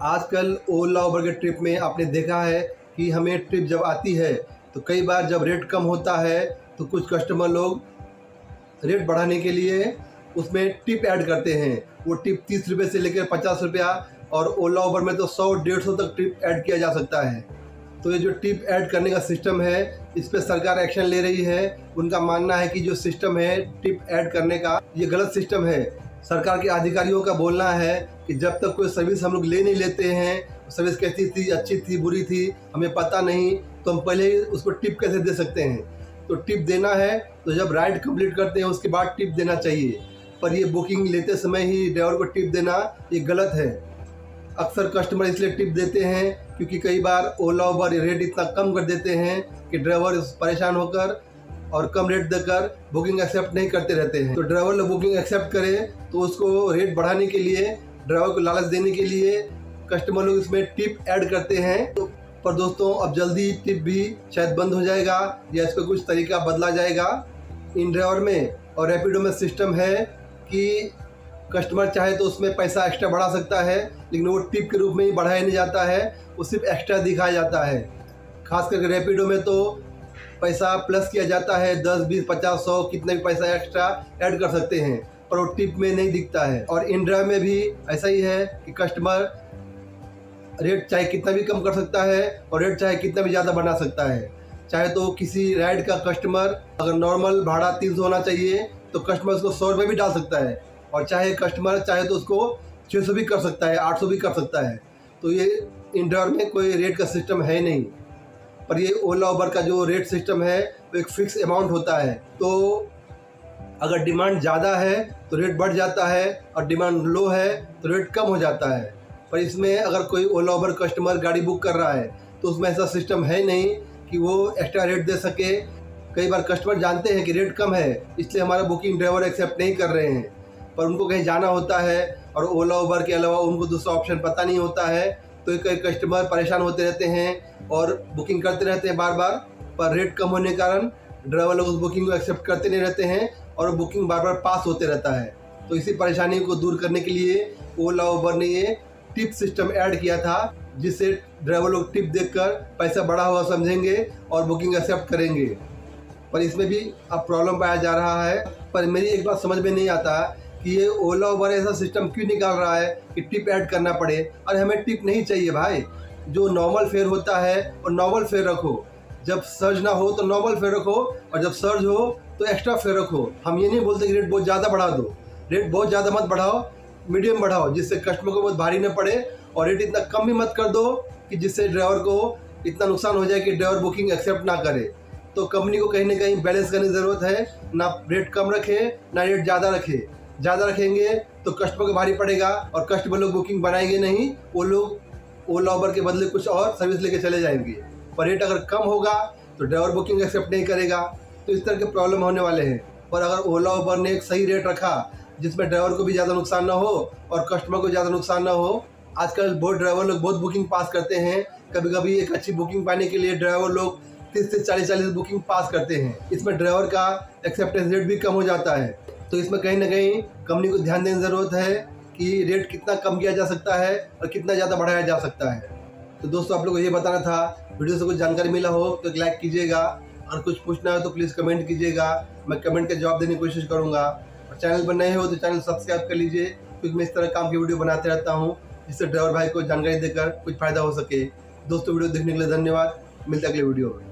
आजकल ओला उबर के ट्रिप में आपने देखा है कि हमें ट्रिप जब आती है तो कई बार जब रेट कम होता है तो कुछ कस्टमर लोग रेट बढ़ाने के लिए उसमें टिप ऐड करते हैं। वो टिप 30 रुपये से लेकर 50 रुपया, और ओला उबर में तो 100-150 तक टिप ऐड किया जा सकता है। तो ये जो टिप ऐड करने का सिस्टम है, इस पर सरकार एक्शन ले रही है। उनका मानना है कि जो सिस्टम है टिप ऐड करने का, ये गलत सिस्टम है। सरकार के अधिकारियों का बोलना है कि जब तक कोई सर्विस हम लोग ले नहीं लेते हैं, सर्विस कैसी थी, अच्छी थी, बुरी थी, हमें पता नहीं, तो हम पहले ही उसको टिप कैसे दे सकते हैं। तो टिप देना है तो जब राइड कंप्लीट करते हैं उसके बाद टिप देना चाहिए, पर ये बुकिंग लेते समय ही ड्राइवर को टिप देना ये गलत है। अक्सर कस्टमर इसलिए टिप देते हैं क्योंकि कई बार ओला उबर रेट इतना कम कर देते हैं कि ड्राइवर परेशान होकर और कम रेट देकर बुकिंग एक्सेप्ट नहीं करते रहते हैं। तो ड्राइवर लोग बुकिंग एक्सेप्ट करे तो उसको रेट बढ़ाने के लिए, ड्राइवर को लालच देने के लिए कस्टमर लोग इसमें टिप ऐड करते हैं। तो पर दोस्तों, अब जल्दी टिप भी शायद बंद हो जाएगा या इस पर कुछ तरीका बदला जाएगा। इन ड्राइवर में और रैपिडो में सिस्टम है कि कस्टमर चाहे तो उसमें पैसा एक्स्ट्रा बढ़ा सकता है, लेकिन वो टिप के रूप में ही बढ़ाया नहीं जाता है, वो सिर्फ एक्स्ट्रा दिखाया जाता है। खास करके रैपिडो में तो पैसा प्लस किया जाता है, 10, 20, 50, 100 कितने भी पैसा एक्स्ट्रा ऐड कर सकते हैं, पर वो टिप में नहीं दिखता है। और इन ड्राइव में भी ऐसा ही है कि कस्टमर रेट चाहे कितना भी कम कर सकता है और रेट चाहे कितना भी ज़्यादा बना सकता है। चाहे तो किसी राइड का कस्टमर अगर नॉर्मल भाड़ा 300 होना चाहिए तो कस्टमर उसको 100 रुपये भी डाल सकता है, और चाहे कस्टमर चाहे तो उसको 600 भी कर सकता है, 800 भी कर सकता है। तो ये इन ड्राइवर में कोई रेट का सिस्टम है नहीं। पर ये ओला उबर का जो रेट सिस्टम है वो एक फिक्स अमाउंट होता है। तो अगर डिमांड ज़्यादा है तो रेट बढ़ जाता है और डिमांड लो है तो रेट कम हो जाता है। पर इसमें अगर कोई ओला उबर कस्टमर गाड़ी बुक कर रहा है तो उसमें ऐसा सिस्टम है नहीं कि वो एक्स्ट्रा रेट दे सके। कई बार कस्टमर जानते हैं कि रेट कम है इसलिए हमारा बुकिंग ड्राइवर एक्सेप्ट नहीं कर रहे हैं, पर उनको कहीं जाना होता है और ओला उबर के अलावा उनको दूसरा ऑप्शन पता नहीं होता है, तो कई कस्टमर परेशान होते रहते हैं और बुकिंग करते रहते हैं बार बार। पर रेट कम होने के कारण ड्राइवर लोग उस बुकिंग को एक्सेप्ट करते नहीं रहते हैं और बुकिंग बार बार पास होते रहता है। तो इसी परेशानी को दूर करने के लिए ओला उबर ने ये टिप सिस्टम ऐड किया था, जिससे ड्राइवर लोग टिप देखकर पैसा बढ़ा हुआ समझेंगे और बुकिंग एक्सेप्ट करेंगे। पर इसमें भी अब प्रॉब्लम पाया जा रहा है। पर मेरी एक बात समझ में नहीं आता कि ये ओला उबर ऐसा सिस्टम क्यों निकाल रहा है कि टिप ऐड करना पड़े। अरे हमें टिप नहीं चाहिए भाई, जो नॉर्मल फेयर होता है और नॉर्मल फेयर रखो। जब सर्ज ना हो तो नॉर्मल फेयर रखो, और जब सर्ज हो तो एक्स्ट्रा फेयर रखो। हम ये नहीं बोलते कि रेट बहुत ज़्यादा बढ़ा दो, रेट बहुत ज़्यादा मत बढ़ाओ, मीडियम बढ़ाओ जिससे कस्टमर को बहुत भारी न पड़े, और रेट इतना कम भी मत कर दो कि जिससे ड्राइवर को इतना नुकसान हो जाए कि ड्राइवर बुकिंग एक्सेप्ट ना करे। तो कंपनी को कहीं ना कहीं बैलेंस करने की ज़रूरत है, ना रेट कम रखे ना रेट ज़्यादा रखे। ज़्यादा रखेंगे तो कस्टमर को भारी पड़ेगा और कस्टमर लोग बुकिंग बनाएंगे नहीं, वो लोग ओला उबर के बदले कुछ और सर्विस लेके चले जाएंगे। पर रेट अगर कम होगा तो ड्राइवर बुकिंग एक्सेप्ट नहीं करेगा, तो इस तरह के प्रॉब्लम होने वाले हैं। पर अगर ओला उबर ने एक सही रेट रखा जिसमें ड्राइवर को भी ज़्यादा नुकसान ना हो और कस्टमर को ज़्यादा नुकसान ना हो। आजकल बहुत ड्राइवर लोग बहुत बुकिंग पास करते हैं। कभी कभी एक अच्छी बुकिंग पाने के लिए ड्राइवर लोग 30 से 40 बुकिंग पास करते हैं। इसमें ड्राइवर का एक्सेप्टेंस रेट भी कम हो जाता है। तो इसमें कहीं ना कहीं कंपनी को ध्यान देने की ज़रूरत है कि रेट कितना कम किया जा सकता है और कितना ज़्यादा बढ़ाया जा सकता है। तो दोस्तों, आप लोगों को ये बताना था। वीडियो से कुछ जानकारी मिला हो तो एक लाइक कीजिएगा, और कुछ पूछना हो तो प्लीज़ कमेंट कीजिएगा, मैं कमेंट का जवाब देने की कोशिश करूँगा। और चैनल पर नए हो तो चैनल सब्सक्राइब कर लीजिए, क्योंकि मैं इस तरह काम की वीडियो बनाते रहता हूँ जिससे ड्राइवर भाई को जानकारी देकर कुछ फ़ायदा हो सके। दोस्तों, वीडियो देखने के लिए धन्यवाद। मिलते अगले वीडियो में।